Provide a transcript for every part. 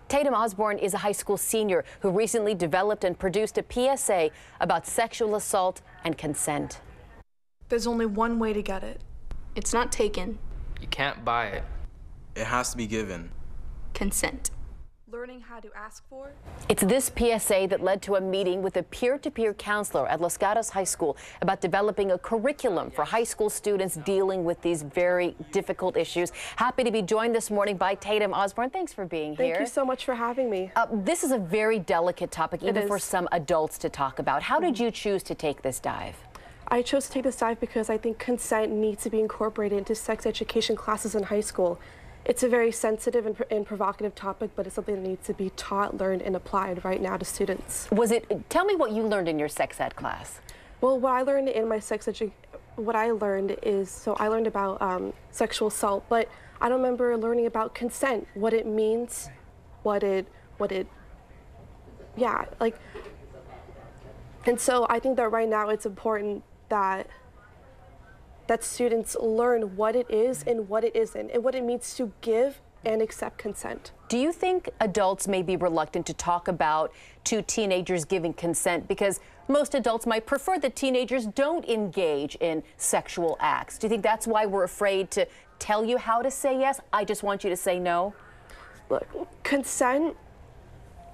Tatum Osborne is a high school senior who recently developed and produced a PSA about sexual assault and consent. There's only one way to get it. It's not taken. You can't buy it. It has to be given. Consent. Learning how to ask for. It's this PSA that led to a meeting with a peer-to-peer counselor at Los Gatos High School about developing a curriculum for high school students dealing with these very difficult issues. Happy to be joined this morning by Tatum Osborne. Thanks for being here. Thank you so much for having me. This is a very delicate topic, even for some adults to talk about. How did you choose to take this dive? I chose to take this dive because I think consent needs to be incorporated into sex education classes in high school. It's a very sensitive and provocative topic, but it's something that needs to be taught, learned, and applied right now to students. Tell me what you learned in your sex ed class. Well, what I learned in my I learned about sexual assault, but I don't remember learning about consent, what it means, and so I think that right now it's important that students learn what it is and what it isn't, and what it means to give and accept consent. Do you think adults may be reluctant to talk about two teenagers giving consent because most adults might prefer that teenagers don't engage in sexual acts? Do you think that's why we're afraid to tell you how to say yes? I just want you to say no? Look, consent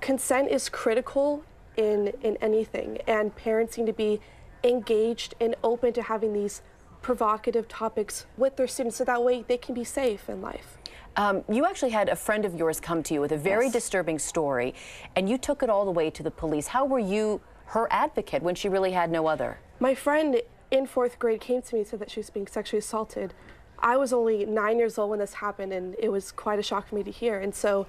is critical in anything, and parents need to be engaged and open to having these provocative topics with their students so that way they can be safe in life. You actually had a friend of yours come to you with a very disturbing story, and you took it all the way to the police. How were you her advocate when she really had no other? My friend in 4th grade came to me and said that she was being sexually assaulted. I was only 9 years old when this happened, and it was quite a shock for me to hear. And so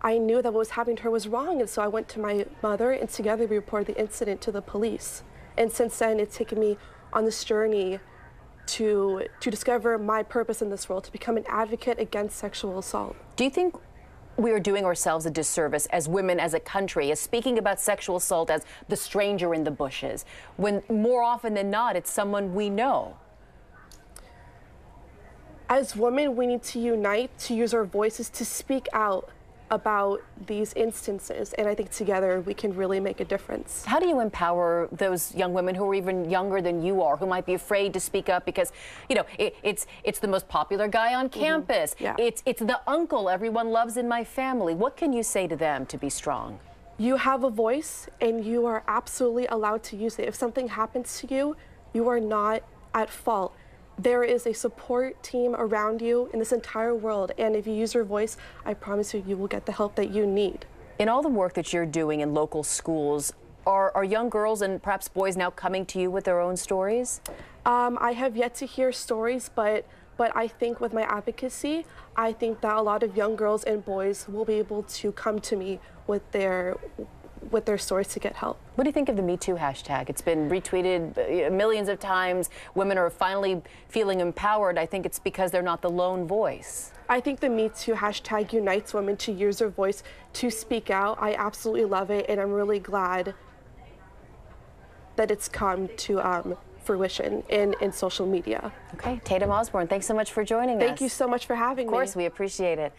I knew that what was happening to her was wrong, and so I went to my mother, and together we reported the incident to the police. And since then, it's taken me on this journey to discover my purpose in this world, to become an advocate against sexual assault. Do you think we are doing ourselves a disservice as women, as a country, as speaking about sexual assault as the stranger in the bushes, when more often than not, it's someone we know? As women, we need to unite, to use our voices, to speak out about these instances, and I think together we can really make a difference. How do you empower those young women who are even younger than you are, who might be afraid to speak up because, you know, it's the most popular guy on campus. Yeah. It's the uncle everyone loves in my family. What can you say to them to be strong? You have a voice, and you are absolutely allowed to use it. If something happens to you, you are not at fault. There is a support team around you in this entire world, and if you use your voice, I promise you, you will get the help that you need. In all the work that you're doing in local schools, are young girls and perhaps boys now coming to you with their own stories? I have yet to hear stories, but I think with my advocacy, I think that a lot of young girls and boys will be able to come to me with their stories to get help. What do you think of the Me Too hashtag? It's been retweeted millions of times. Women are finally feeling empowered. I think it's because they're not the lone voice. I think the Me Too hashtag unites women to use their voice, to speak out. I absolutely love it, and I'm really glad that it's come to fruition in social media. Okay, Tatum Osborne, thanks so much for joining us. Thank you so much for having me. Of course, we appreciate it.